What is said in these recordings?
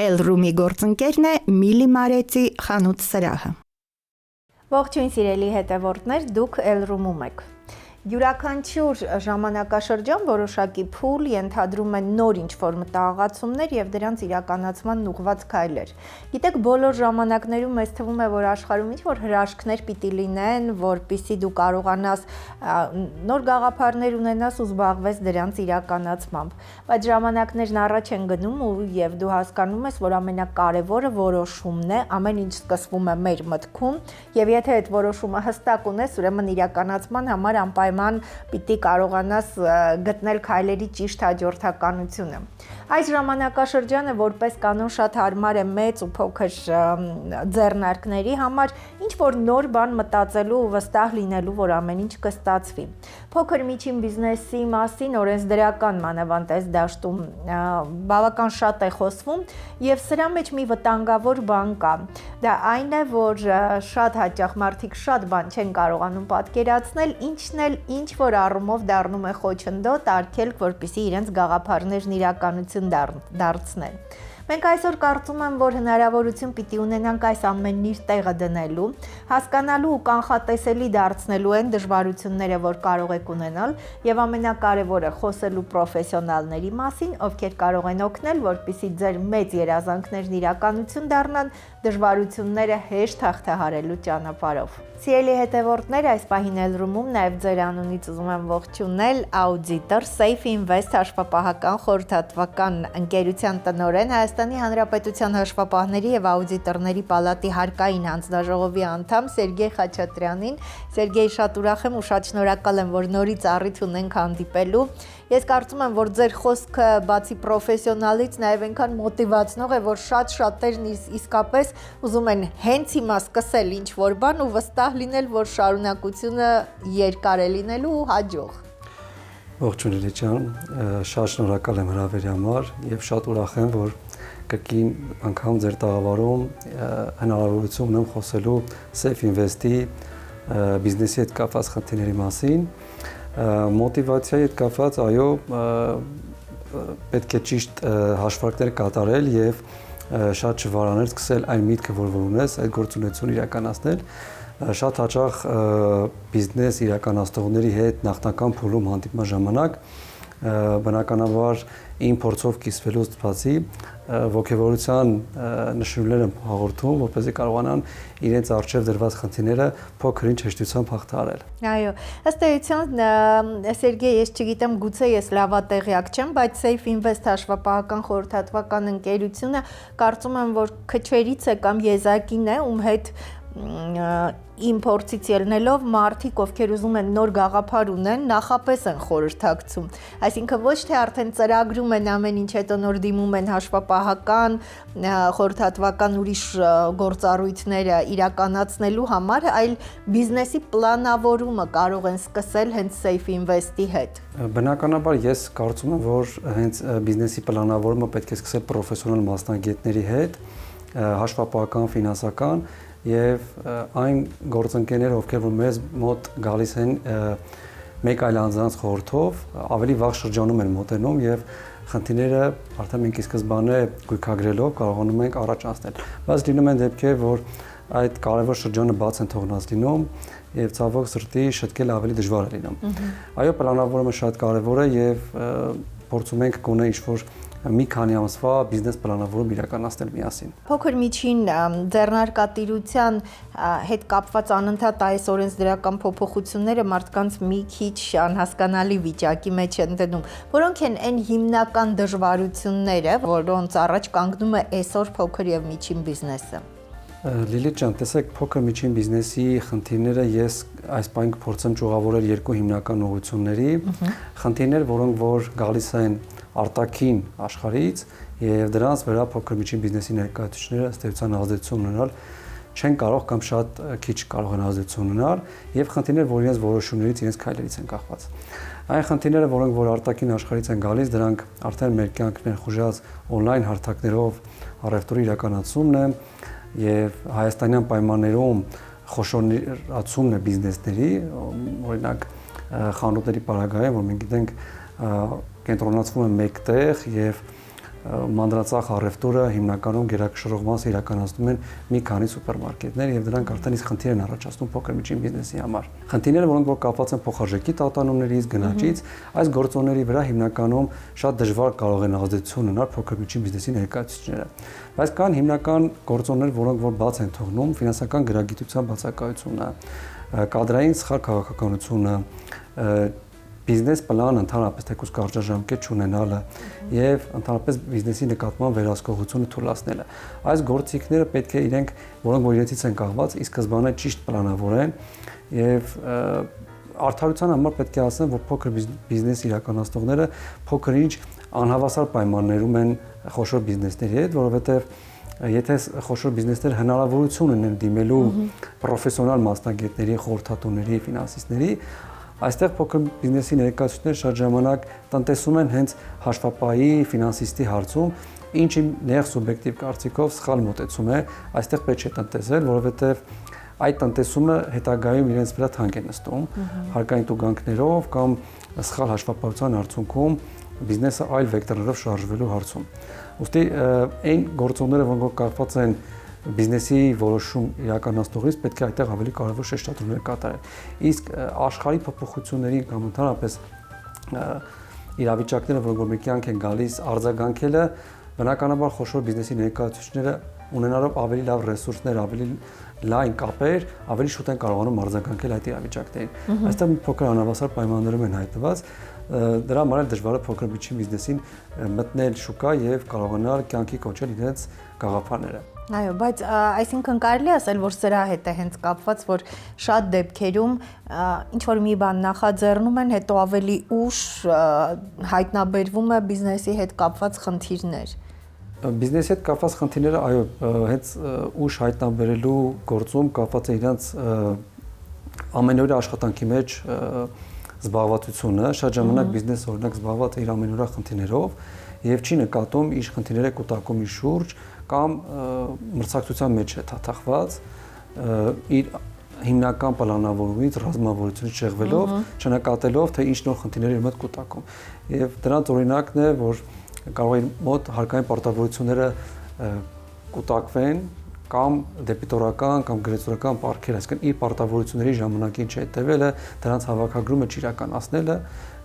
Elroom-ի գործընկերն է Միլի Մարեցի խանութ սրահը։ Ողջույն սիրելի հետևորդներ, դուք Elroom-ում եք։ Յուրաքանչյուր ժամանակաշրջան որոշակի փուլ ենթադրում է նոր ինչ-որ մտահղացումներ եւ դրանց իրականացման ուղղված քայլեր։ Գիտեք, բոլոր ժամանակներում մեզ թվում է, որ աշխարհում ինչ-որ հրաշքներ պիտի լինեն, որպեսզի դու կարողանաս նոր գաղափարներ ունենաս ու զբաղվես դրանց իրականացմամբ։ Բայց ժամանակներն առաջ են գնում եւ դու հասկանում ես, որ ամենակարևորը որոշումն է, ամեն ինչ սկսվում է մեր մտքում եւ եթե այդ որոշումը հստակ ունես, ուրեմն իրականացման համար անպայման պիտի կարողանաս գտնել քայլերի ճիշտ հաջորդականությունը։ Այս ժամանակաշրջանը որպես կանոն շատ հարմար է մեծ ու փոքր ձեռնարկների համար ինչ որ նոր բան մտածելու ու վստահ լինելու, որ ամեն ինչ կստացվի։ Փոքր միջին բիզնեսի մասին օրենսդրական մանավանդ դաշտում բավական շատ է խոսվում եւ սրա մեջ մի վտանգավոր բան կա։ Դա այն է, որ շատ հաճախ մարդիկ շատ բան չեն կարողանում պատկերացնել, ինչն էլ ինչ որ առումով դառնում է խոչընդոտ, արգելք, որպեսզի իրենց գաղափարներն իրականություն դարձնեն։ Մենք այսօր կարծում եմ, որ հնարավորություն պիտի ունենանք այս ամենն իր տեղը դնելու, հասկանալու ու կանխատեսելի դարձնելու այն դժվարությունները, որ կարող եք ունենալ, եւ ամենակարևորը խոսելու պրոֆեսիոնալների մասին, ովքեր կարող են օգնել, որպեսզի ձեր մեծ երազանքներն իրականություն դառնան դժվարությունները հեշտ հաղթահարելու ճանապարհով։ Սիրելի հետևորդներ, այս պահին Elroom-ում նաև ձեր անունից ուզում եմ ողջունել աուդիտոր Safe Invest հաշվապահական խորհրդատվական ընկերության տնօրեն Հայաստանի Հանրապետության հաշվապահների եւ աուդիտորների պալատի հարկային հանձնաժողովի անդամ Սերգեյ Խաչատրյանին։ Սերգեյ, շատ ուրախ եմ ու շատ շնորհակալ եմ, որ նորից առիթ ունենք հանդիպելու։ Ես կարծում եմ, որ ձեր խոսքը բացի պրոֆեսիոնալից նաև այնքան մոտիվացնող է, որ շատ շատերն իսկապես ուզում են հենց հիմա սկսել ինչ-որ բան ու վստահ լինել, որ շարունակությունը երկար է լինելու ու հաջող։ Ողջույն Լիլիթ ջան, շատ շնորհակալ եմ հրավերի համար եւ շատ ուրախ եմ, որ կրկին անգամ ձեր տաղավարում հնարավորություն ունեմ խոսելու Safe Invest-ի բիզնեսի հետ կապված խնդիրների մասին։ Մոտիվացիայի հետ կապված, այո, պետք է ճիշտ հաշվարկներ կատարել եւ շատ չվարանել սկսել այն միտքը, որ ունես, այդ գործունեությունը իրականացնել։ Շատ հաճախ բիզնես իրականացնողների հետ նախնական փուլում հանդիպման ժամանակ բնականաբար իմ փորձով կիսվելուց բացի ոգևորության նշումներ եմ հաղորդում, որպեսզի կարողանան իրենց առջև դրված խնդիրները փոքր-ինչ հեշտությամբ հաղթահարել։ Այո, ըստ էության, Սերգեյ, ես չգիտեմ, գուցե ես լավատեղյակ չեմ, բայց Safe Invest հաշվապահական խորհրդատվական ընկերությունը կարծում եմ, որ քչերից է կամ եզակին է, ում հետ իմ փորձից ելնելով մարդիկ, ովքեր ուզում են նոր գաղափար ունեն, նախապես են խորհրդակցում։ Այսինքն ոչ թե արդեն ծրագրում են ամեն ինչ, հետո նոր դիմում են հաշվապահական, խորհրդատվական ուրիշ գործառույթները իրականացնելու համար, այլ բիզնեսի պլանավորումը կարող են սկսել հենց Safe Invest-ի հետ։ Բնականաբար ես կարծում եմ, որ հենց բիզնեսի պլանավորումը պետք է սկսել պրոֆեսիոնալ մասնագետների հետ, հաշվապահական, ֆինանսական եւ այն գործընկերները, ովքեր որ մեզ մոտ գալիս են մեկ այլ անձանց խորհրդով, ավելի վաղ շրջանում են մոտենում եւ խնդիրները արդեն մենք ի սկզբանե գույքագրելով կարողանում ենք առաջ անցնել։ Բայց լինում են դեպքեր, որ այդ կարևոր շրջանը բաց են թողնած լինում եւ ցավոք սրտի շտկել ավելի դժվար է լինում։ Այո, պլանավորումը շատ կարևոր է եւ փորձում ենք գոնե ինչ-որ մի քանի ամսվա բիզնես պլանավորում իրականացնել միասին։ Փոքր միջին ձեռնարկատիրության հետ կապված անընդհատ այս օրենսդրական փոփոխությունները մարդկանց մի քիչ անհասկանալի վիճակի մեջ են դնում։ Որոնք են այն հիմնական դժվարությունները, որոնց առաջ կանգնում է այսօր փոքր եւ միջին բիզնեսը։ Լիլիթ ջան, տեսեք, փոքր միջին բիզնեսի խնդիրները ես այս պահին կփորձեմ ճյուղավորել երկու հիմնական ուղղությունների։ Խնդիրներ, որոնք որ գալիս են արտաքին աշխարհից եւ դրանց վրա փոքր միջին բիզնեսի ներկայացուցիչները ըստ էության ազդեցություն ունենալ չեն կարող կամ շատ քիչ կարող են ազդեցություն ունենալ եւ խնդիրներ, որ իրենց որոշումներից, իրենց քայլերից են կախված։ Այն խնդիրները, որոնք որ արտաքին աշխարհից են գալիս, դրանք արդեն մեր կյանքն խուժած on-line հարթակներով առևտուրի իրականացումն է եւ հայաստանյան պայմաններում խոշորացումն է բիզնեսների, օրինակ խանութների պարագայում, որ մենք գիտենք կենտրոնացվում է մեկտեղ եւ մանրածախ առևտուրը հիմնականում գերակշռող մասը իրականացնում են մի քանի սուպերմարկետներ եւ դրանք արդեն իսկ խնդիր են առաջացնում փոքր միջին բիզնեսի համար։ Խնդիրները, որոնք որ կապված են փոխարժեքի տատանումներից, գնաճից, այս գործոնների վրա հիմնականում շատ դժվար կարող են ազդեցություն ունենալ փոքր միջին բիզնեսի ներկայացուցիչները։ Բայց կան հիմնական գործոններ, որոնք որ բաց են թողնում ֆինանսական գրագիտության բացակայությունը, կադրային սխալ քաղաքականությունը, բիզնես պլան ընդհանրապես թեկուզ կարճաժամկետ չունենալը եւ ընդհանրապես բիզնեսի նկատմամբ վերահսկողությունը թույլատնելը։ Այս գործիքները պետք է իրենք, որոնք որ իրենցից են կախված, ի սկզբանե ճիշտ պլանավորեն եւ արդարության համար պետք է ասեմ, որ փոքր բիզնես իրականացնողները փոքր-ինչ անհավասար պայմաններում են խոշոր բիզնեսների հետ, որովհետեւ եթե խոշոր բիզնեսները հնարավորություն ունեն դիմելու պրոֆեսիոնալ մասնագետների, խորհրդատուների, ֆինանսիստների, այստեղ փոքր բիզնեսի ներկայացուցիչները շատ ժամանակ տնտեսում են հենց հաշվապահի, ֆինանսիստի հարցում, ինչի նեղ սուբյեկտիվ կարծիքով սխալ մոտեցում է, այստեղ պետք չէ տնտեսել, որովհետև այդ տնտեսումը հետագայում իրենց վրա թանկ է նստում, հարկային տուգանքներով կամ սխալ հաշվապահության արդյունքում բիզնեսը այլ վեկտորներով շարժվելու հարցում։ Ուստի այն գործոնները, որոնք կապված են բիզնեսի որոշում իրականացնողից, պետք է այդտեղ ավելի կարևոր շեշտադրումներ կատարել։ Իսկ աշխարհի փոփոխությունների կամ ընդհանրապես իրավիճակները, որոնք մեր կյանք են գալիս, արձագանքելը բնականաբար խոշոր բիզնեսի ներկայացուցիչները ունենալով ավելի լավ ռեսուրսներ, ավելի լայն կապեր, ավելի շուտ են կարողանում արձագանքել այդ իրավիճակներին։ Այստեղ մի փոքր անհավասար պայմաններում են հայտնված, դրա համար էլ դժվար է փոքր միջին բիզնեսին մտնել շուկա եւ կարողանալ կյանքի կոչել իրենց գաղափարները։ Այո, բայց այսինքն կարելի ասել, որ սրա հետ է հենց կապված, որ շատ դեպքերում ինչ որ մի բան նախաձեռնում են, հետո ավելի ուշ հայտնաբերվում է բիզնեսի հետ կապված խնդիրներ։ Բիզնեսի հետ կապված խնդիրները, այո, հենց ուշ հայտնաբերելու գործում կապված է իրենց ամենօրյա աշխատանքի մեջ զբաղվածությունը, շատ ժամանակ բիզնեսը օրինակ զբաղված է իր ամենօրյա խնդիրներով եւ չի նկատում իր խնդիրները կուտակում իր շուրջ կամ մրցակցության մեջ է թաթախված իր հիմնական պլանավորումից, ռազմավարությունից շեղվելով, չնկատելով թե ինչ նոր խնդիրներ իր մոտ կուտակում։ Եվ դրանց օրինակն է, որ կարող է մոտ հարկային պարտավորությունները կուտակվեն կամ դեպիտորական կամ գրեծորական պարգև, այսինքն իր պարտավորությունների ժամանակին չհետևելը, դրանց հավաքագրումը չիրականացնելը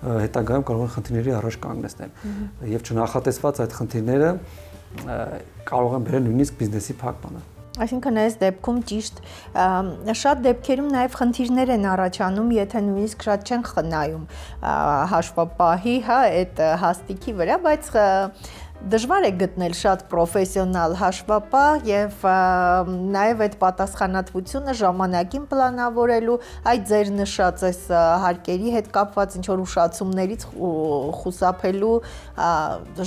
հետագայում կարող են խնդիրների առաջ կանգնեցնել։ Եվ չնախատեսված այդ խնդիրները կարող են բերել նույնիսկ բիզնեսի փակմանը։ Այսինքն այս դեպքում ճիշտ շատ դեպքերում նաև խնդիրներ են առաջանում, եթե նույնիսկ շատ չեն խնայում հաշվապահի, այդ հաստիքի վրա, բայց դժվար է գտնել շատ պրոֆեսիոնալ հաշվապահ եւ նաեւ այդ պատասխանատվությունը ժամանակին պլանավորելու, այդ ձեր նշած այս հարկերի հետ կապված ինչ որ ուշացումներից խուսափելու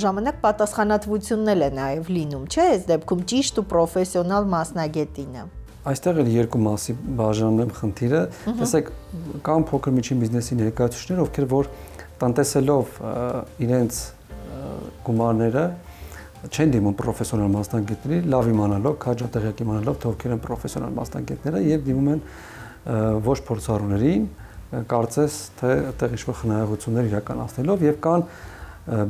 ժամանակ պատասխանատվությունն էլ է նաեւ լինում, չէ՞, այս դեպքում ճիշտ ու պրոֆեսիոնալ մասնագետինը։ Այստեղ էլ երկու մասի բաժանեմ խնդիրը, տեսեք, կան փոքր միջին բիզնեսի ներկայացուցիչներ, ովքեր որ տնտեսելով իրենց գումարները չեն դիմում պրոֆեսիոնալ մասնագետների, լավ իմանալով, քաջատեղյակ իմանալով, թե ովքեր են պրոֆեսիոնալ մասնագետները եւ դիմում են ոչ փորձառուներին, կարծես թե այդտեղ ինչ-որ խնայողություններ իրականացնելով եւ կան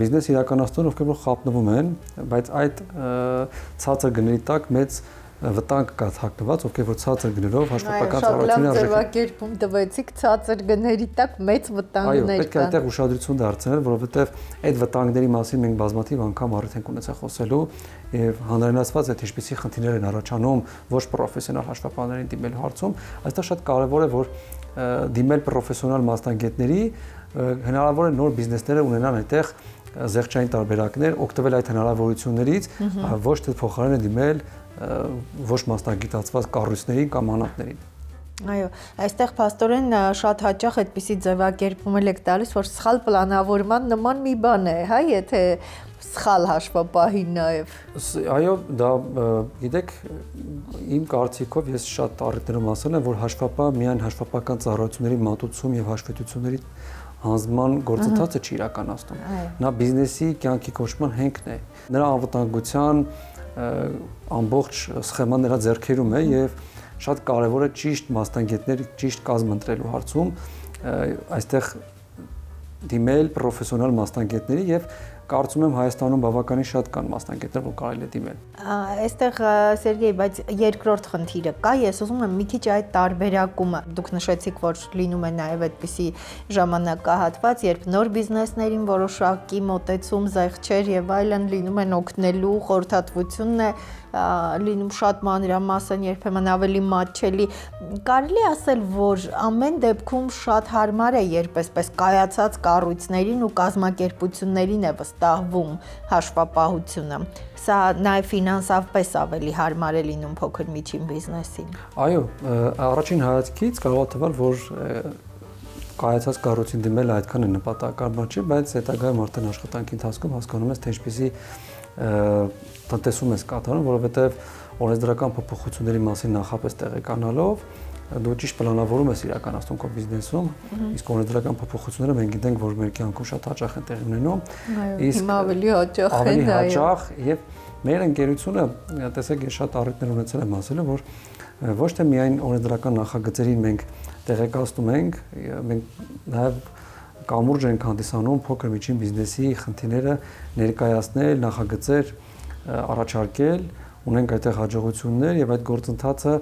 բիզնես իրականացնողներ, ովքեր որ խափնվում են, բայց այդ ցածր գների տակ մեծ վտանգ կա թաքնված, ովքեր որ ցածր գներով հաշվապահական ծառայությունների արժեք։ Այո, շատ լավ ձևակերպում տվեցիք, ցածր գների տակ մեծ վտանգներ կան։ Այո, պետք է այդտեղ ուշադրություն դարձնել, որովհետև այդ վտանգների մասին մենք բազմաթիվ անգամ առիթ ենք ունեցել խոսելու եւ հանրայնացված այդ ինչպիսի խնդիրներ են առաջանում ոչ պրոֆեսիոնալ հաշվապահներին դիմելու հարցում, այստեղ շատ կարեւոր է, որ դիմել պրոֆեսիոնալ մասնագետների, հնարավոր է նոր բիզնեսները ունենան այդտեղ զեղչային տարբերակներ, օգտվել այդ հնարավորություններից, ոչ թե փոխարենը դիմել ոչ մասնագիտացված կառույցներին կամ անապներին։ Այո, այստեղ փաստորեն շատ հաճախ այդպիսի ձևակերպում եք տալիս, որ սխալ պլանավորման նման մի բան է, հա, եթե սխալ հաշվապահին նաև։ Այո, դա գիտեք, իմ կարծիքով ես շատ առիթներում ասել եմ, որ հաշվապահը միայն հաշվապահական ծառայությունների մատուցում եւ հաշվետվությունների հանձնման գործընթացը չի իրականացնում։ Նա բիզնեսի կյանքի կոչման հենքն է։ Նրա անվտանգության ամբողջ սխեման նրա ձեռքերում է եւ շատ կարեւոր է ճիշտ մասնագետներ, ճիշտ կազմ ընտրելու հարցում այստեղ դիմել պրոֆեսիոնալ մասնագետների եւ կարծում եմ Հայաստանում բավականին շատ կան մասնագետներ, որ կարելի է դիմել։ Այստեղ Սերգեյ, բայց երկրորդ խնդիրը կա, ես ուզում եմ մի քիչ այդ տարբերակումը։ Դուք նշեցիք, որ լինում է նաև այդպիսի ժամանակահատված, երբ նոր բիզնեսներին որոշակի մոտեցում, զեղչեր եւ այլն լինում են օգնելու, խորհրդատվությունն է լինում շատ մանրամասն, երբեմն ավելի մատչելի։ Կարելի է ասել, որ ամեն դեպքում շատ հարմար է, երբ այսպես կայացած կառույցներին ու կազմակերպություններին է վստահվում հաշվապահությունը։ Սա նաև ֆինանսապես ավելի հարմար է լինում փոքր միջին բիզնեսին։ Այո, առաջին հայացքից կարող է թվալ, որ կայացած կառույցին դիմելը այդքան է նպատակարար չէ, բայց հետագայում արդեն աշխատանքի ընթացքում հասկանում ես, թե ինչպեսի տնտեսում ես կատարում, որովհետև օրենսդրական փոփոխությունների մասին նախապես տեղեկանալով դու ճիշտ պլանավորում ես իրականացնում քո բիզնեսում, իսկ օրենսդրական փոփոխությունները մենք գիտենք, որ մեր կյանքում շատ հաճախ են տեղի ունենում, իսկ հիմա ավելի հաճախ են, ավելի հաճախ եւ մեր ընկերությունը, տեսեք, ես շատ առիթներ ունեցել եմ ասելու, որ ոչ թե միայն օրենսդրական նախագծերին մենք տեղեկացնում ենք, մենք նաեւ կամուրջ ենք հանդիսանում փոքր միջին բիզնեսի խնդիրները ներկայացնել, նախագծեր առաջարկել, ունենք այդտեղ հաջողություններ եւ այդ գործընթացը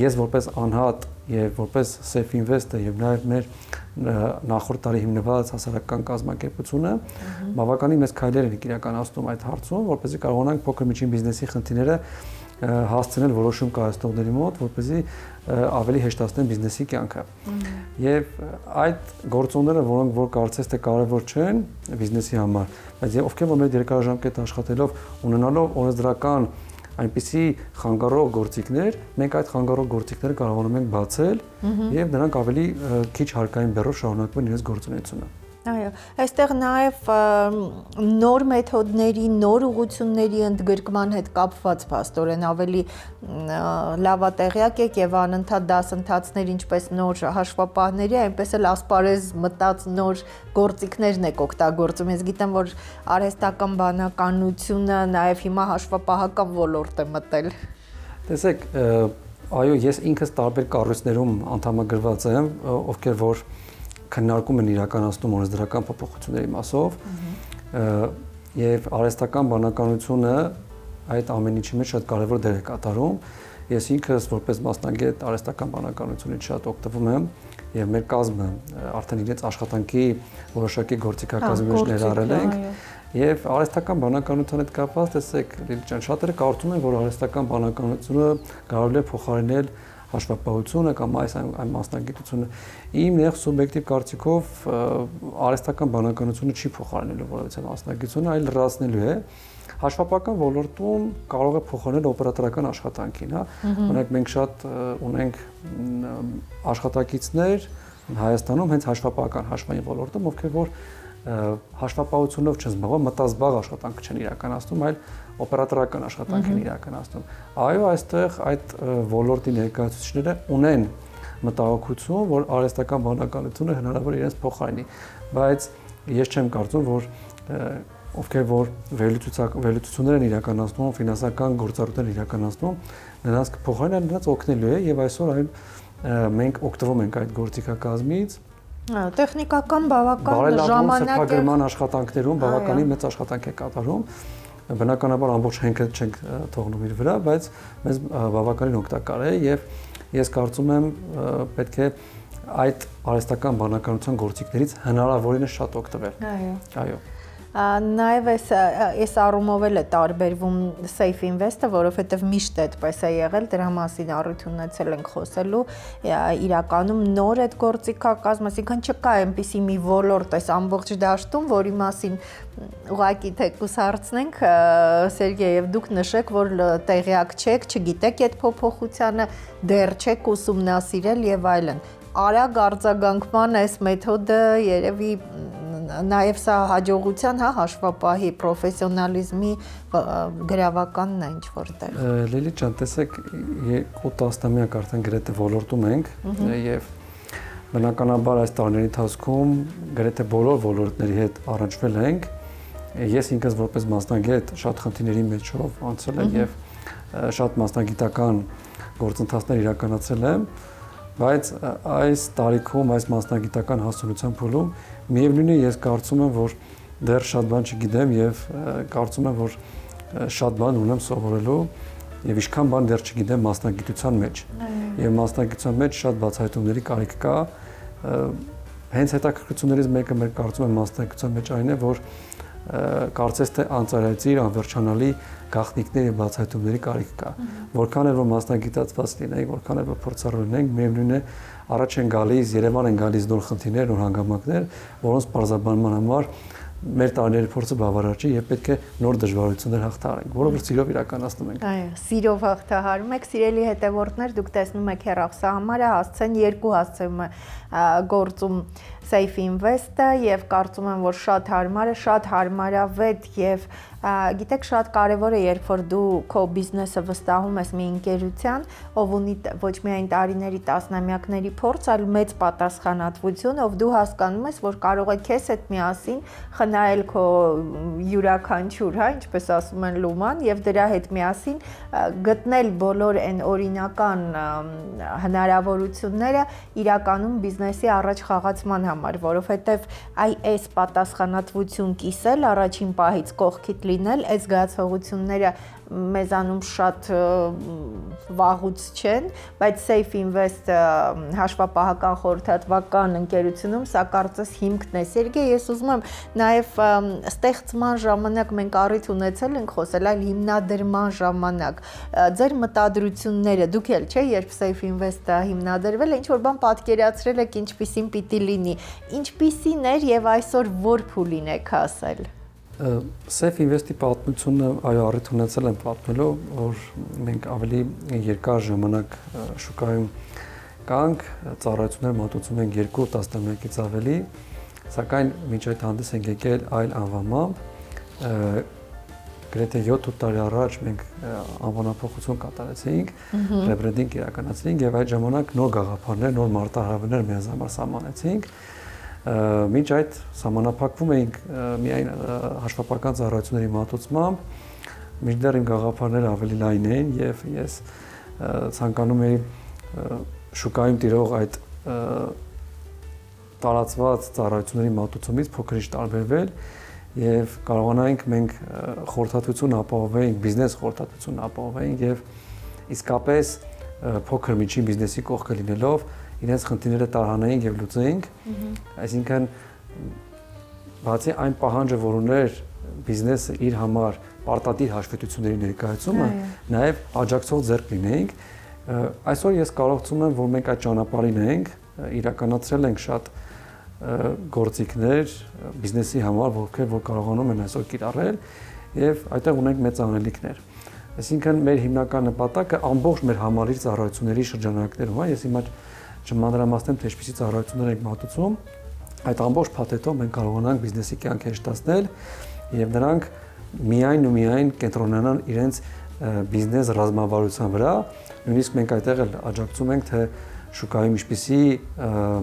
ես որպես անհատ եւ որպես Safe Invest-ը եւ նաեւ մեր նախորդ տարի հիմնված հասարակական կազմակերպությունը բավականին մեծ քայլեր են իրականացնում այդ հարցում, որպեսզի կարողանանք փոքր միջին բիզնեսի խնդիրները հասցնել որոշում կայացնողների մոտ, որպեսզի ավելի հեշտացնեն բիզնեսի կյանքը։ Եվ այդ գործոնները, որոնք որ կարծես թե կարևոր չեն բիզնեսի համար, բայց ովքեր որ մեր երկարաժամկետ աշխատելով ունենալով օրենսդրական այնպիսի խանգարող գործիքներ, մենք այդ խանգարող գործիքները կարողանում ենք բացել եւ նրանք ավելի քիչ հարկային բեռով շարունակեն իրենց գործունեությունը։ Այո, այստեղ նաև նոր մեթոդների, նոր ուղղությունների ընդգրկման հետ կապված փաստորեն ավելի լավատեղյակ եք եւ անընդհատ դասընթացներ, ինչպես նոր հաշվապահների, այնպես էլ ասպարեզ մտած նոր գործիքներն եք օգտագործում։ Ես գիտեմ, որ արհեստական բանականությունը նաև հիմա հաշվապահական ոլորտ է մտել։ Տեսեք, այո, ես ինքս տարբեր կառույցներում անդամագրված եմ, ովքեր որ քննարկում են իրականացնում օրենսդրական փոփոխությունների մասով եւ արհեստական բանականությունը այդ ամեն ինչի մեջ շատ կարեւոր դեր է կատարում։ Ես ինքս որպես մասնագետ արհեստական բանականությունից շատ օգտվում եմ եւ մեր կազմը արդեն իրենց աշխատանքի որոշակի գործիքակազմներ ներառել ենք եւ արհեստական բանականության հետ կապված տեսեք Լիլիթ ջան, շատերը կարծում են, որ արհեստական բանականությունը կարելի է փոխարինել հաշվապահությունը կամ այն մասնագիտությունը իմ նեղ սուբյեկտիվ կարծիքով արհեստական բանականությունը չի փոխարինելու որևէ մասնագիտություն, այլ լրացնելու է հաշվապահական ոլորտում կարող է փոխարինել օպերատորական աշխատանքին, հա։ Օրինակ մենք շատ ունենք աշխատակիցներ Հայաստանում հենց հաշվապահական հաշվային ոլորտում, ովքեր որ հաշվապահությունով չեն զբաղվում, մտազբաղ աշխատանք չեն իրականացնում, այլ օպերատորական աշխատանք են իրականացնում։ Այո, այստեղ այդ ոլորտի ներկայացուցիչները ունեն մտահոգություն, որ արհեստական բանականությունը հնարավոր իրենց փոխարինի, բայց ես չեմ կարծում, որ ովքեր որ վերլուծություններ են իրականացնում, ֆինանսական գործառույթներ իրականացնում, նրանց փոխարինը նրանց օգնելու է եւ այսօր այն մենք օգտվում ենք այդ գործիքակազմից տեխնիկական բավական ժամանակ սրբագրման աշխատանքներում բավականին մեծ աշխատանք է կատարում։ Բնականաբար ամբողջ հենքը չենք թողնում իր վրա, բայց մեզ բավականին օգտակար է եւ ես կարծում եմ պետք է այդ արհեստական բանականության գործիքներից հնարավորինս շատ օգտվել։ Այո։ Նաև այս առումով էլ է տարբերվում Safe Invest-ը, որովհետև միշտ այդպես է եղել, դրա մասին առիթ ունեցել ենք խոսելու, իրականում նոր այդ գործիքակազմը, այսինքն չկա այնպիսի մի ոլորտ այս ամբողջ դաշտում, որի մասին ուղղակի թեկուզ հարցնենք, Սերգեյ, եւ դուք նշեք, որ տեղյակ չեք, չգիտեք այդ փոփոխությանը, դեռ չեք ուսումնասիրել եւ այլն։ Արագ արձագանքման այս մեթոդը երևի նաև սա հաջողության, հա, հաշվապահի պրոֆեսիոնալիզմի գրավականն է ինչ որտեղ։ Լիլիթ ջան, տեսեք, 2 տասնամյակ արդեն գրեթե ոլորտում ենք եւ բնականաբար այս տարիների ընթացքում գրեթե բոլոր ոլորտների հետ առնչվել ենք։ Ես ինքս որպես մասնագետ շատ խնդիրների մեջով անցել եմ եւ շատ մասնագիտական գործընթացներ իրականացել եմ, բայց այս տարիքում այս մասնագիտական հասունության փուլում միևնույն է ես կարծում եմ, որ դեռ շատ բան չգիտեմ եւ կարծում եմ, որ շատ բան ունեմ սովորելու եւ ինչքան բան դեռ չգիտեմ մասնագիտության մեջ։ Եվ մասնագիտության մեջ շատ բացահայտումների կարիք կա։ Հենց հետաքրքրություններից մեկը մեր կարծում եմ մասնագիտության մեջ այն է, որ կարծես թե անծայրայցիր անվերջանալի գաղտնիքների եւ բացահայտումների կարիք կա։ Որքան էլ որ մասնագիտացված լինենք, որքան էլ որ փորձառու լինենք, միևնույն է առաջ են գալիս, Երևան են գալիս նոր խնդիրներ, նոր հանգամանքներ, որոնց բարձրաբանման համար մեր տարիների փորձը բավարար չէ եւ պետք է նոր դժվարություններ հաղթահարենք, որը որ սիրով իրականացնում ենք։ Այո, սիրով հաղթահարում եք, սիրելի հետևորդներ, դուք տեսնում եք հեռախոսահամարը, հասցեն 2 հասցեում է գործում Safe Invest-ը եւ կարծում եմ, որ շատ հարմար է, շատ հարմարավետ եւ գիտեք, շատ կարեւոր է, երբ որ դու քո բիզնեսը վստահում ես մի ընկերության, ով ունի ոչ միայն տարիների, տասնամյակների փորձ, այլ մեծ պատասխանատվություն, ով դու հասկանում ես, որ կարող է քեզ հետ միասին խնայել քո յուրաքանչյուր, հա, ինչպես ասում են լուման, եւ դրա հետ միասին գտնել բոլոր այն օրինական հնարավորությունները իրականում բիզնեսի առաջ խաղացման համար, որովհետեւ այս պատասխանատվություն կիսել առաջին պահից կողքիդ լինել, այս զգացողությունները մեզանում շատ վաղուց չեն, բայց Safe Invest հաշվապահական խորհրդատվական ընկերությունում սա կարծես հիմքն է։ Սերգեյ, ես ուզում եմ նաև ստեղծման ժամանակ մենք առիթ ունեցել ենք խոսել, այլ հիմնադրման ժամանակ ձեր մտադրությունները, դուք էլ չէ, երբ Safe Invest-ը հիմնադրվել է, ինչ որ բան պատկերացրել եք ինչպիսին պիտի լինի, ինչպիսին էր եւ այսօր որ փուլին եք հասել։ Safe Invest-ի պատմությունը այո առիթ ունեցել եմ պատմելու, որ մենք ավելի երկար ժամանակ շուկայում կանք, ծառայություններ մատուցում ենք 2 տասնամյակից ավելի, սակայն մինչ այդ հանդես ենք եկել այլ անվանմամբ, գրեթե 7 տարի առաջ մենք անվանափոխություն կատարեցինք, ռեբրենդինգ իրականացրինք եւ այդ ժամանակ նոր գաղափարներ, նոր մարտահրավերներ մեզ համար սահմանեցինք։ Մինչ այդ սահմանափակվում էինք միայն հաշվապահական ծառայությունների մատուցմամբ, մինչդեռ իմ գաղափարները ավելի լայն էին եւ ես ցանկանում էի շուկայում տիրող այդ տարածված ծառայությունների մատուցումից փոքր-ինչ տարբերվել եւ կարողանայինք մենք խորհրդատվություն ապահովեինք, բիզնես խորհրդատվություն ապահովեինք եւ իսկապես փոքր միջին բիզնեսի կողքը լինելով իրենց խնդիրները տարհանեինք եւ լուծեինք, այսինքն բացի այն պահանջը, որ ուներ բիզնեսը իր համար պարտադիր հաշվետվությունների ներկայացումը, նաեւ աջակցող ձեռք լինեինք, այսօր ես կարողացում եմ, որ մենք այդ ճանապարհին ենք, իրականացրել ենք շատ գործիքներ բիզնեսի համար, որ կարողանում են այսօր կիրառել եւ այդտեղ ունենք մեծ անելիքներ։ Այսինքն մեր հիմնական նպատակը ամբողջ մեր համալիր ծառայությունների շրջանակներում է, ես հիմա չմանրամասնեմ, թե ինչպիսի ծառայություններ ենք մատուցում, այդ ամբողջ փաթեթով մենք կարողանանք բիզնեսի կյանքը հեշտացնել եւ նրանք միայն ու միայն կենտրոնանան իրենց բիզնես ռազմավարության վրա, նույնիսկ մենք այդտեղ էլ աջակցում ենք, թե շուկայում ինչպիսի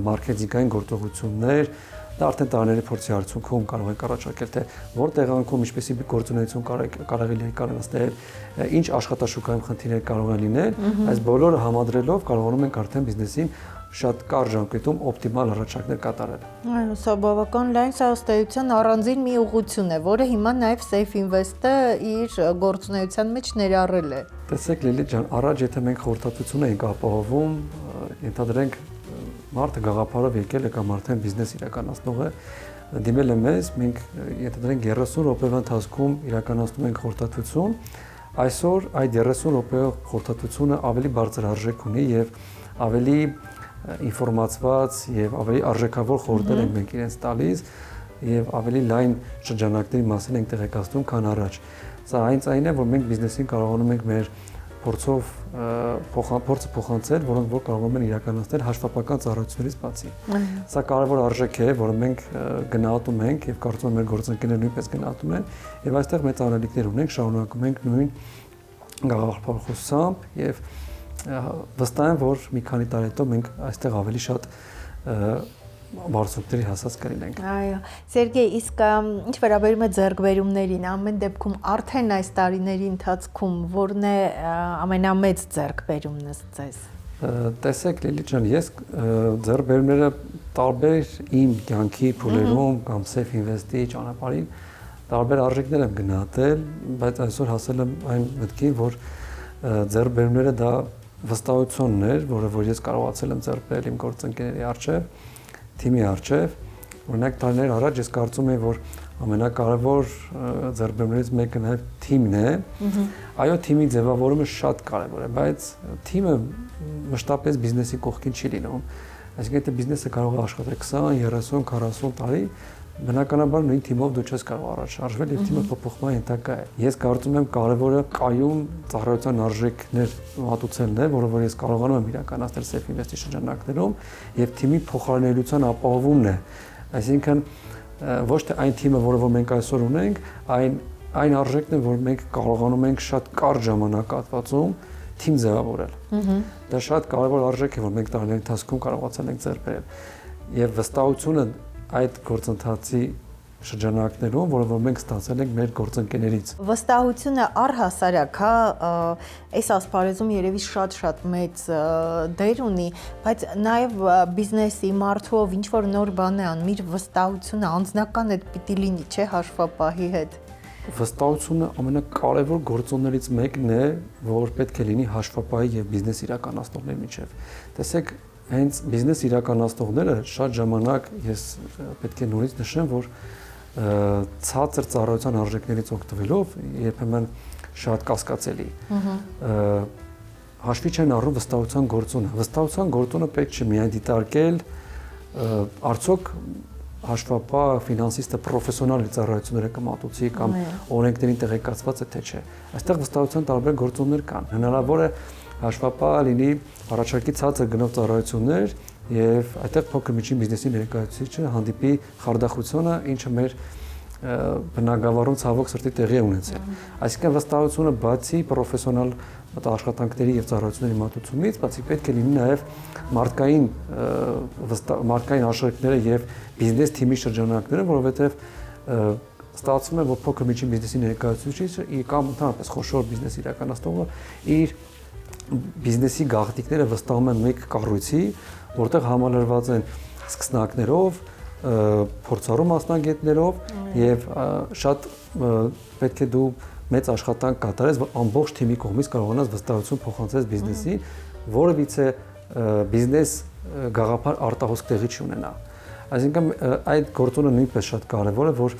մարքեթինգային գործողություններ, դա արդեն տարիների փորձի արդյունքում կարող եք առաջարկել, թե որ տեղանքում ինչպիսի գործունեություն կարող է կառուցել, ինչ աշխատաշուկայում խնդիրներ կարող են լինել, այս բոլորը համադրելով կարողանում ենք արդեն բիզնեսին շատ կարճ ժամկետում օպտիմալ առաջարկներ կատարել։ Այո, սա բավական լայն, սա ըստ էության առանձին մի ուղղություն է, որը հիմա նաև Safe Invest-ը իր գործունեության մեջ ներառել է։ Տեսեք Լիլիթ ջան, առաջ եթե մենք խորհրդատվություն էինք ապահովում, ենթադրենք մարդը գաղափարով եկել է կամ արդեն բիզնես իրականացնող է, դիմել է մեզ, մենք ենթադրենք 30 րոպեվա ընթացքում իրականացնում ենք խորհրդատվություն, այսօր այդ 30 րոպեով խորհրդատվությունը ավելի բարձր արժեք ունի եւ ավելի ինֆորմացված եւ ավելի արժեքավոր խորհուրդներ ենք մենք իրենց տալիս եւ ավելի լայն շրջանակների մասին ենք տեղեկացնում, քան առաջ։ Սա հենց այն է, որ մենք բիզնեսին կարողանում ենք մեր փորձը փոխանցել, որոնք որ կարողանում են իրականացնել հաշվապահական ծառայություններից բացի։ Սա կարևոր արժեք է, որը մենք գնահատում ենք եւ կարծում եմ մեր գործընկերները նույնպես գնահատում են եւ այստեղ մեծ անելիքներ ունենք, շարունակում ենք նույն գաղափարախոսությամբ եւ վստահ եմ, որ մի քանի տարի հետո մենք այստեղ ավելի շատ բարձրությունների հասած կլինենք։ Այո, Սերգեյ, իսկ ինչ վերաբերում է ձեռքբերումներին, ամեն դեպքում արդեն այս տարիների ընթացքում որն է ամենամեծ ձեռքբերումն ըստ ձեզ։ Տեսեք Լիլիթ ջան, ես ձեռքբերումները տարբեր իմ կյանքի փուլերում կամ Safe Invest-ի ճանապարհին տարբեր արժեքներ եմ գնահատել, բայց այսօր հասել եմ այն մտքին, որ ձեռքբերումները դա վստահությունն էր, որը որ ես կարողացել եմ ձեռք բերել իմ գործընկերների առջև, թիմի առջև։ Օրինակ տարիներ առաջ ես կարծում եի, որ ամենակարևոր ձեռքբերումներից մեկը նաև թիմն է։ Այո, թիմի ձևավորումը շատ կարևոր է, բայց թիմը մշտապես բիզնեսի կողքին չի լինում։ Այսինքն եթե բիզնեսը կարող է աշխատել 20, 30, 40 տարի, բնականաբար նույն թիմով դու չես կարող առաջ շարժվել եւ թիմը փոփոխման ենթակա է։ Ես կարծում եմ կարևորը կայուն ծառայության արժեքներ մատուցելն է, որը որ ես կարողանում եմ իրականացնել Safe Invest-ի շրջանակներում եւ թիմի փոխարինելիության ապահովումն է։ Այսինքն ոչ թե այն թիմը, որը որ մենք այսօր ունենք, այն արժեքն է, որ մենք կարողանում ենք շատ կարճ ժամանակահատվածում թիմ ձևավորել։ Դա շատ կարևոր արժեք է, որ մենք տարիների ընթացքում կարողացել ենք ձեռք բերել։ Եվ վստահությունը այդ գործընթացի շրջանակներում, որը որ մենք ստացել ենք մեր գործընկերներից։ Վստահությունը առհասարակ, այս ասպարեզում երևի շատ մեծ դեր ունի, բայց նաև բիզնեսի մարդով ինչ որ նոր բան է անում, իր վստահությունը անձնական է պիտի լինի, չէ, հաշվապահի հետ։ Վստահությունը ամենակարևոր գործոններից մեկն է, որ պետք է լինի հաշվապահի եւ բիզնես իրականացնողների միջեւ։ Տեսեք, հենց բիզնես իրականացնողները շատ ժամանակ ես պետք է նորից նշեմ, որ ցածր ծառայության արժեքներից օգտվելով երբեմն շատ կասկածելի։ Հաշվի չեն առնում վստահության գործոնը։ Վստահության գործոնը պետք չէ միայն դիտարկել, արդյոք հաշվապահ ֆինանսիստը պրոֆեսիոնալ ծառայությունները կմատուցի կամ օրենքներին տեղեկացված է թե չէ։ Այստեղ վստահության տարբեր գործոններ կան։ Հնարավոր է հաշվապահ լինի առաջարկի ցածր գնով ծառայություններ եւ այդտեղ փոքր միջին բիզնեսի ներկայացուցիչը հանդիպի խարդախությունը, ինչը մեր բնագավառում ցավոք սրտի տեղի է ունեցել։ Այսինքն վստահությունը բացի պրոֆեսիոնալ աշխատանքների եւ ծառայությունների մատուցումից, բացի պետք է լինի նաեւ մարդկային արժեքները եւ բիզնես թիմի շրջանակները, որովհետեւ ստացվում է, որ փոքր միջին բիզնեսի ներկայացուցիչը կամ ընդհանրապես խոշոր բիզնես իրականացնողը իր բիզնեսի գաղտնիքները վստահում են մեկ կառույցի, որտեղ համալրված են սկսնակներով, փորձառու մասնագետներով եւ շատ պետք է դու մեծ աշխատանք կատարես, որ ամբողջ թիմի կողմից կարողանաս վստահություն փոխանցես բիզնեսին, որովհետեւ բիզնես գաղափար արտահոսք տեղի չունենա։ Այսինքն այդ գործոնը նույնպես շատ կարևոր է, որ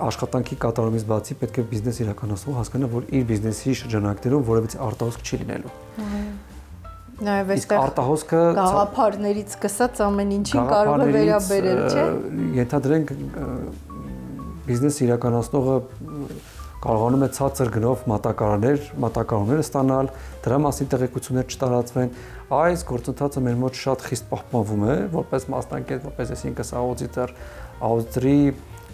աշխատանքի կատարումից բացի պետք է բիզնես իրականացնող հասկանա, որ իր բիզնեսի շրջանակներում որևէ արտահոսք չի լինելու։ Նաև այստեղ արտահոսքը գաղափարներից սկսած ամեն ինչին կարող է վերաբերել, չէ՞։ Ենթադրենք բիզնես իրականացնողը կարողանում է ցածր գնով մատակարարներ ստանալ, դրա մասին տեղեկություններ չտարածվեն։ Այս գործընթացը մեր մոտ շատ խիստ պահպանվում է, որպես մասնագետ, որպես այսինքն աուդիտի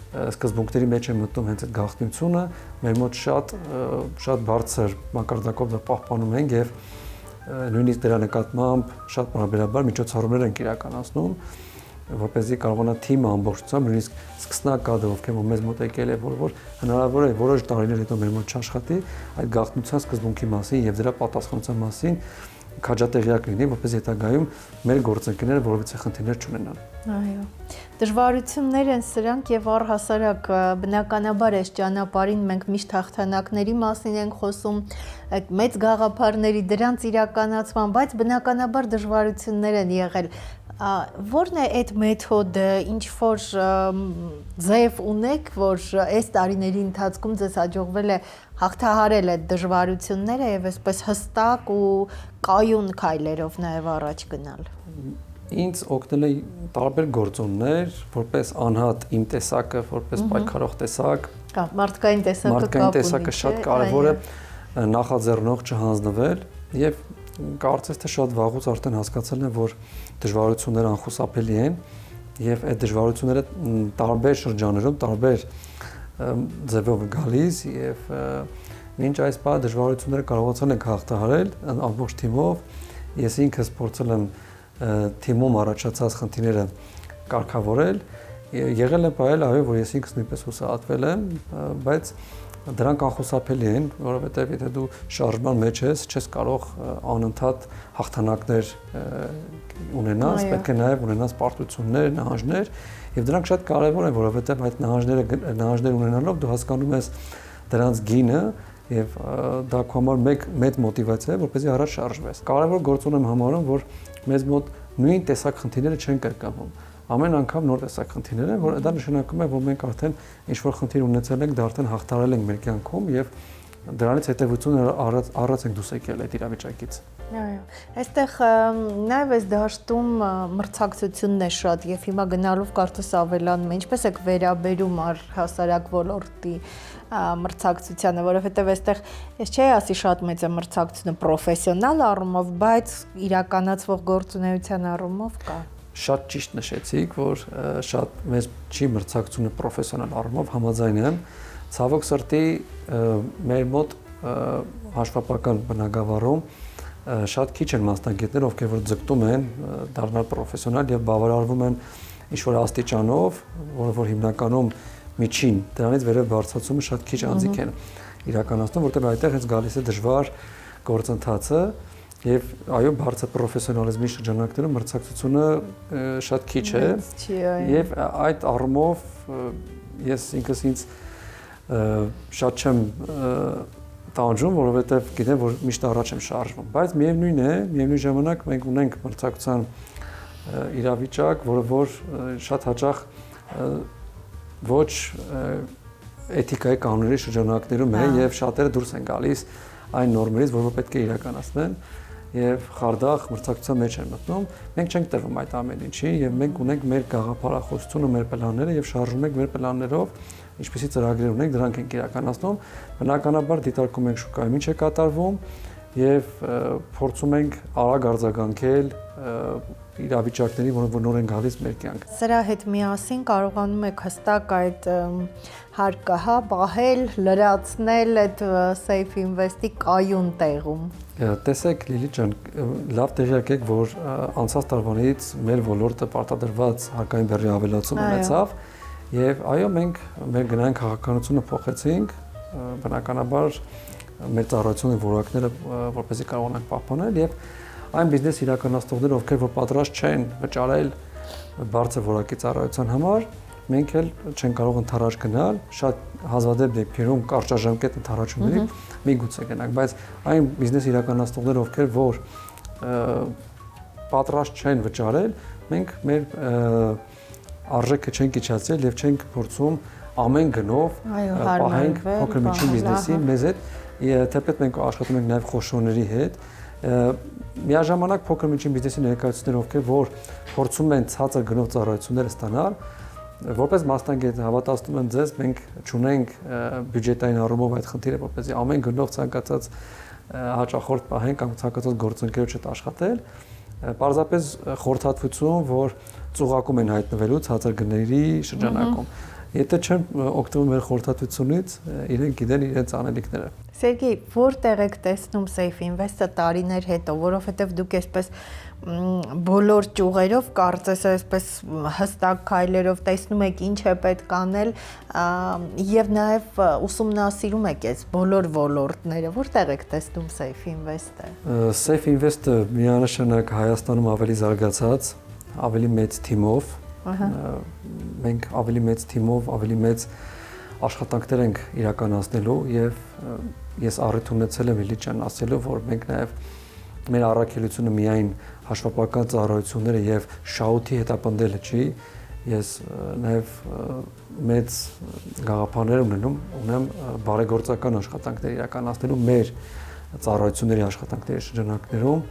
սկզբունքների մեջ է մտնում հենց այդ գաղտնիությունը, մեր մոտ շատ բարձր մակարդակով դա պահպանում ենք եւ նույնիսկ դրա նկատմամբ շատ բարբերաբար միջոցառումներ ենք իրականացնում, որպեսզի կարողանա թիմը ամբողջությամբ, նույնիսկ սկսնակ կադրը, ովքեր մեզ մոտ եկել է, որ հնարավոր է որոշ տարիներ հետո մեր մոտ չաշխատի, այդ գաղտնիության սկզբունքի մասին եւ դրա պատասխանատվության մասին քաջատեղյակ լինի, որպես հետագայում մեր գործընկերները որևէ խնդիրներ չունենան։ Այո։ Դժվարություններ են սրանք եւ առհասարակ բնականաբար այս ճանապարհին մենք միշտ հաղթանակների մասին ենք խոսում, այդ մեծ գաղափարների դրանց իրականացման, բայց բնականաբար դժվարություններ են եղել։ Որն է այդ մեթոդը, ինչ որ ձև ունեք, որ այս տարիների ընթացքում ձեզ հաջողվել է հաղթահարել այդ դժվարությունները եւ այսպես հստակ ու կայուն քայլերով նաեւ առաջ գնալ։ Ինձ օգնել է տարբեր գործոններ, որպես անհատ իմ տեսակը, որպես պայքարող տեսակ։ Մարդկային տեսակը Մարդկային տեսակը շատ կարևոր է նախաձեռնող չհանձնվել եւ կարծես թե շատ վաղուց արդեն հասկացել եմ, որ դժվարությունները անխուսափելի են եւ այդ դժվարությունները տարբեր շրջաններում, տարբեր ձևով գալիս եւ մինչ այս պահ դժվարությունները կարողացել ենք հաղթահարել ամբողջ թիմով։ Ես ինքս փորձել եմ թիմում առաջացած խնդիրները կարգավորել, եղել է պահել, այո, որ ես ինքս նույնպես հուսահատվել եմ, բայց դրանք անխուսափելի են, որովհետև եթե դու շարժման մեջ ես, չես կարող անընդհատ հաղթանակներ ունենաս, պետք է նաև ունենաս պարտություններ, նահանջներ, եւ դրանք շատ կարեւոր են, որովհետև այդ նահանջներ ունենալով դու հասկանում ես դրանց գինը եւ դա քո համար մեծ մոտիվացիա է, որպեսզի առաջ շարժվես։ Կարևոր գործոն եմ համարում, որ մեզ մոտ նույն տեսակ խնդիրները չեն կրկնվում։ Ամեն անգամ նոր տեսակ խնդիրներ են, որ դա նշանակում է, որ մենք արդեն ինչ-որ խնդիր ունեցել ենք, դա արդեն հաղթարել ենք մեր կյանքում եւ դրանից հետեւությունը առած ենք դուրս եկել այդ իրավիճակից։ Այո, այստեղ նաև այս դաշտում մրցակցությունն է շատ եւ հիմա գնալով կարծես ավելանում է, ինչպես է վերաբերում առհասարակ ոլորտի մրցակցությանը, որովհետեւ այստեղ ես չէի ասի շատ մեծ է մրցակցությունը պրոֆեսիոնալ առումով, բայց իրականացվող գործունեության առումով կա։ Շատ ճիշտ նշեցիք, որ շատ մեծ չի մրցակցությունը պրոֆեսիոնալ առումով, համաձայն եմ։ Ցավոք սրտի մեր մոտ հաշվապահական բնագավառում շատ քիչ են մասնագետներ, ովքեր որ ձգտում են դառնալ պրոֆեսիոնալ եւ բավարարվում են ինչ-որ աստիճանով, որը որ հիմնականում միջին, դրանից վերև բարձրացումը շատ քիչ անձիկ են իրականացնում, որտեղ այդտեղ հենց գալիս է դժվար գործընթացը եւ այո, բարձր պրոֆեսիոնալիզմի շրջանակներում մրցակցությունը շատ քիչ է եւ այդ առումով ես ինքս ինձ շատ չեմ տանջում, որովհետեւ գիտեմ, որ միշտ առաջ եմ շարժվում, բայց միևնույն ժամանակ մենք ունենք մրցակցության իրավիճակ, որը որ շատ հաճախ ոչ էթիկայի կանոնների շրջանակներում է եւ շատերը դուրս են գալիս այն նորմերից, որը պետք է իրականացնեն եւ խարդախ մրցակցության մեջ են մտնում։ Մենք չենք տրվում այդ ամեն ինչի եւ մենք ունենք մեր գաղափարախոսությունը, մեր պլանները եւ շարժում ենք մեր պլաններով, ինչպեսի ծրագրեր ունենք, դրանք ենք իրականացնում։ Բնականաբար դիտարկում ենք շուկայում ինչ է կատարվում եւ փորձում ենք արագ արձագանքել իրավիճակների, որոնք նոր են գալիս մեր կյանք։ Սրա հետ միասին կարողանում եք հստակ այդ հարկը պահել, լրացնել այդ Safe Invest-ի կայուն տեղում։ Տեսեք, Լիլիթ ջան, լավ տեղյակ եք, որ անցած տարվանից մեր ոլորտը պարտադրված հարկային բեռի ավելացում ունեցավ եւ այո, մենք մեր գնային քաղաքականությունը փոխեցինք, բնականաբար մեր ծառայությունների որակները որպեսզի կարողանանք պահպանել եւ այն բիզնես իրականացնողները, ովքեր որ պատրաստ չեն վճարել բարձր որակի ծառայության համար, մենք էլ չեն կարող ընդառաջ գնալ, շատ հազվադեպ դեպքերում կարճաժամկետ ընդառաջումների միգուցե գնանք, բայց այն բիզնես իրականացնողները, ովքեր որ պատրաստ չեն վճարել, մենք մեր արժեքը չենք իջացրել եւ չենք փորձում ամեն գնով պահենք փոքր միջին բիզնեսին մեզ հետ, թեպետ մենք աշխատում ենք նաեւ խոշորների հետ միաժամանակ փոքր միջին բիզնեսի ներկայացուցիչներ, ովքեր որ փորձում են ցածր գնով ծառայություններ ստանալ, որպես մասնագետ հավատացնում եմ ձեզ, մենք չունենք բյուջետային առումով այդ խնդիրը, որպեսզի ամեն գնով ցանկացած հաճախորդ պահենք կամ ցանկացած գործընկերոջ հետ աշխատել, պարզապես խորհրդատվություն, որ ծուղակում են հայտնվելու ցածր գների շրջանակում։ Եթե չեն օգտվում մեր խորհրդատվությունից, իրենք գիտեն իրենց անելիքները։ Սերգեյ, որտեղ եք տեսնում Safe Invest-ը տարիներ հետո, որովհետև դուք այսպես բոլոր ճյուղերով կարծես այսպես հստակ քայլերով տեսնում եք ինչ է պետք անել եւ նաեւ ուսումնասիրում եք այս բոլոր ոլորտները, որտեղ եք տեսնում Safe Invest-ը։ Safe Invest-ը միանշանակ Հայաստանում ավելի զարգացած, ավելի մեծ թիմով մենք ավելի մեծ թիմով, ավելի մեծ աշխատանքներ ենք իրականացնելու եւ ես առիթ ունեցել եմ Լիլիթ ջան ասելու, որ մենք նաեւ մեր առաքելությունը միայն հաշվապահական ծառայությունները եւ շահութի հետապնդելը չի, ես նաեւ մեծ գաղափարներ ունեմ բարեգործական աշխատանքներ իրականացնելու մեր ծառայությունների աշխատանքների շրջանակներում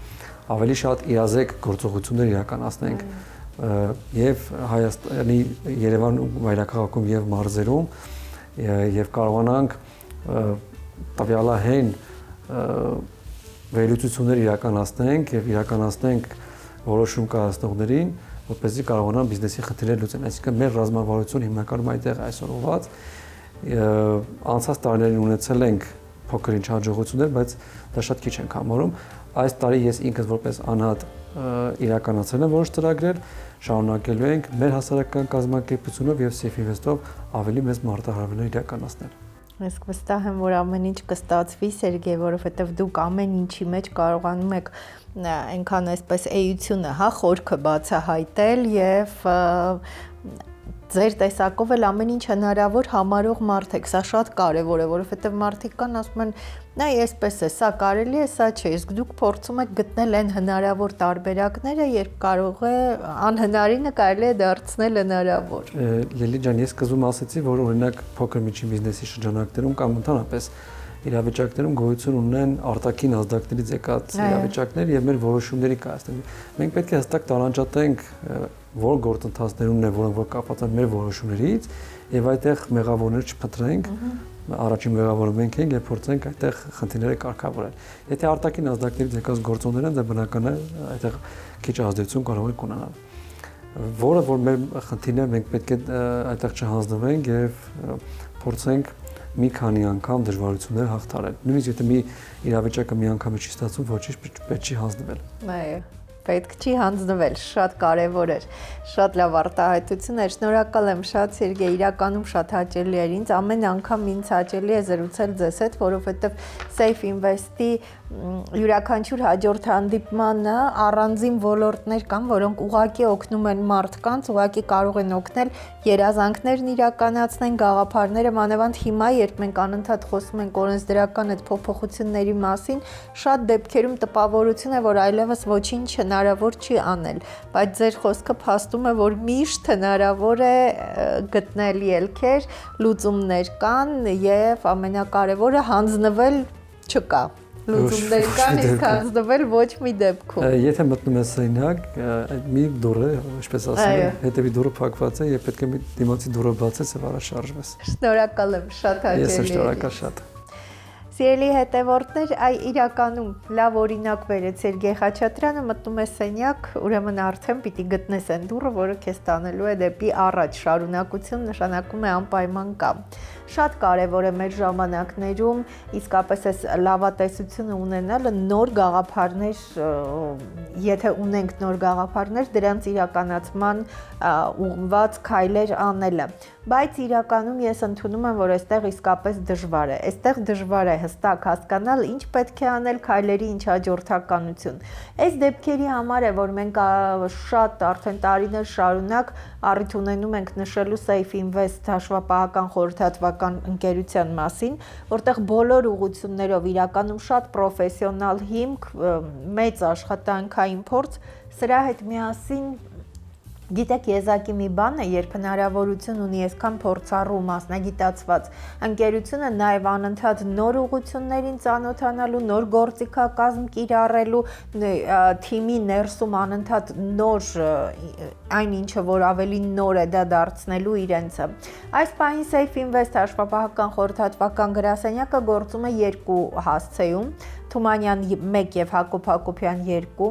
ավելի շատ իրազեկ գործողություններ իրականացնենք եւ Հայաստանի Երևանում, մայրաքաղաքում եւ մարզերում եւ կարողանանք տվյալահեն վերլուծություններ իրականացնենք եւ իրականացնենք որոշում կայացնողներին, որպեսզի կարողանան բիզնեսի խնդիրներ լուծեն, այսինքն մեր ռազմավարությունը հիմնականում այդտեղ այսօր ուղղված անցած տարիներին ունեցել ենք փոքր-ինչ հաջողություններ, բայց դա շատ քիչ ենք համարում։ Այս տարի ես ինքս որպես անհատ իրականացրել եմ որոշ ծրագրեր, շարունակելու ենք մեր հասարակական կազմակերպությունով եւ Safe Invest-ով ավելի մեծ մարտահրավերներ իրականացնել։ Ես վստահ եմ, որ ամեն ինչ կստացվի, Սերգեյ, որովհետև դուք ամեն ինչի մեջ կարողանում եք այնքան այսպես էությունը, խորքը բացահայտել եւ ձեր տեսակով էլ ամեն ինչ հնարավոր համարող մարդ եք, սա շատ կարևոր է, որովհետև մարդիկ կան ասում են, նայ, այսպես է, սա կարելի է, սա չէ, իսկ դուք փորձում եք գտնել այն հնարավոր տարբերակները, երբ կարող է անհնարինը կարելի է դարձնել հնարավոր։ Լիլի ջան, ես կզում ասեցի, որ օրինակ փոքր միջին բիզնեսի շրջանակներում կամ ընդհանրապես իրավիճակներում գոյություն ունեն արտաքին ազդակներից եկած իրավիճակներ եւ մեր որոշումների կայացնում։ Մենք պետք է հստակ տարանջատենք որ գործընթացներն են, որոնք որ կապված են մեր որոշումներից եւ այդտեղ մեղավորներ չփնտրենք, առաջին մեղավորը մենք ենք եւ փորձենք այդտեղ խնդիրները կարգավորել։ Եթե արտաքին ազդակներից եկած գործոններ են, դա բնական է այդտեղ քիչ ազդեցություն կարող է ունենալ։ Որը որ մեր խնդիրն է, մենք պետք է այդտեղ չհանձնվենք եւ փորձենք մի քանի անգամ դժվարություններ հաղթարել։ Նույնիսկ եթե մի իրավիճակը մի անգամ չի ստացվում, ոչինչ պետք չի հանձնվել։ Այո, պետք չի հանձնվել, շատ կարևոր էր, շատ լավ արտահայտություն էր, շնորհակալ եմ շատ Սերգեյ, իրականում շատ հաճելի էր ինձ, ամեն անգամ ինձ հաճելի է զրուցել ձեզ հետ, որովհետև Safe Invest-ի յուրաքանչյուր հաջորդ հանդիպմանը առանձին ոլորտներ կան, որոնք ուղղակի օգնում են մարդկանց, ուղղակի կարող են օգնել երազանքներն իրականացնեն, գաղափարները, մանավանդ հիմա, երբ մենք անընդհատ խոսում ենք օրենսդրական այդ փոփոխությունների մասին, շատ դեպքերում տպավորություն է, որ այլևս ոչինչ հնարավոր չի անել, բայց ձեր խոսքը փաստում է, որ միշտ հնարավոր է գտնել ելքեր, լուծումներ կան եւ ամենակարևորը հանձնվել չկա։ Լուծումներ կան, իսկ հանձնվել ոչ մի դեպքում։ Եթե մտնում ես սենյակ, մի դուռը, ինչպես ասում են, հետևի դուռը փակված է եւ պետք է մի դիմացի դուռը բացես եւ առաջ շարժվես։ Շնորհակալ եմ, շատ հաճելի է։ Ես շնորհակալ շատ։ Սիրելի հետևորդներ, իրականում լավ օրինակ բերեց Սերգեյ Խաչատրյանը, մտնում է սենյակ, ուրեմն արդեն պիտի գտնես այն դուռը, որը քեզ տանելու է դեպի առաջ, շարունակություն նշանակում է անպայման կա։ Շատ կարևոր է մեր ժամանակներում իսկապես այս լավատեսությունը ունենալը, նոր գաղափարներ, եթե ունենք նոր գաղափարներ, դրանց իրականացման ուղղված քայլեր անելը։ Բայց իրականում ես ընդունում եմ, որ այստեղ իսկապես դժվար է։ Այստեղ դժվար է հստակ հասկանալ ինչ պետք է անել, քայլերի ինչ հաջորդականություն։ Այս դեպքերի համար է, որ մենք շատ արդեն տարիներ շարունակ առիթ ունենում ենք նշելու Safe Invest հաշվապահական խորհրդատվական ընկերության մասին, որտեղ բոլոր ուղղություններով իրականում շատ պրոֆեսիոնալ հիմք, մեծ աշխատանքային փորձ, սրա հետ միասին Գիտեք, եզակի մի բան է, երբ հնարավորություն ունի այսքան փորձառու մասնագիտացված ընկերությունը նաև անընդհատ նոր ուղղություններին ծանոթանալու, նոր գործիքակազմ կիրառելու, թիմի ներսում անընդհատ նոր այն ինչը, որ ավելի նոր է դա դարձնելու իրենցը։ Այս պահին Safe Invest հաշվապահական խորհրդատվական գրասենյակը գործում է երկու հասցեում, Թումանյան 1 եւ Հակոբ Հակոբյան 2,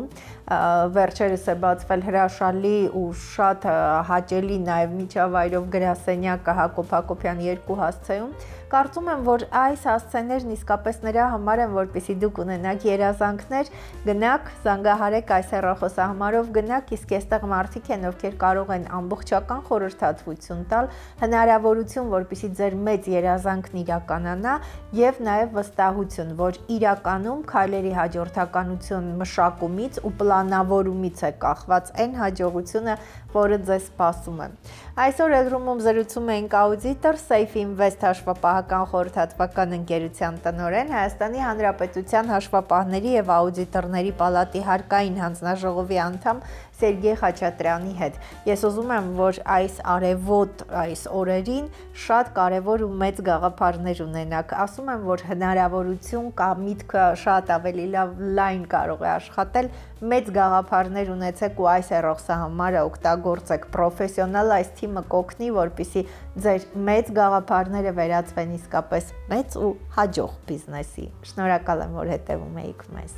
վերջերս է բացվել հրաշալի ու շատ հաճելի նաև միջավայրով գրասենյակը Հակոբ Հակոբյան 2 հասցեում։ Կարծում եմ, որ այս հասցեներն իսկապես նրա համար են, որպեսզի դուք ունենաք երազանքներ, գնաք, զանգահարեք այս հեռախոսահամարով գնաք, իսկ այստեղ մարդիկ են, ովքեր կարող են ամբողջական խորհրդատվություն տալ, հնարավորություն, որպեսզի ձեր մեծ երազանքն իրականանա եւ նաև վստահություն, որ իրականում քայլերի հաջորդականություն մշակումից ու պլանավորումից է կախված այն հաջողությունը, որը ձեզ սպասում է։ Այսօր Elroom-ում զրուցում էինք աուդիտոր Safe Invest հաշվապահական խորհրդատվական ընկերության տնօրեն Հայաստանի Հանրապետության հաշվապահների եւ աուդիտորների պալատի հարկային հանձնաժողովի անդամ Սերգեյ Խաչատրյանի հետ։ Ես ուզում եմ, որ այս արևոտ, այս օրերին շատ կարևոր ու մեծ գաղափարներ ունենաք։ Ասում եմ, որ հնարավորություն կա, միտքը շատ ավելի լայն կարող է աշխատել, մեծ գաղափարներ ունեցեք ու այս հեռախոսահամարը օգտագործեք, պրոֆեսիոնալ այս թիմը կօգնի, որպեսզի ձեր մեծ գաղափարները վերածվեն իսկապես մեծ ու հաջող բիզնեսի։ Շնորհակալ եմ, որ հետևում եք մեզ։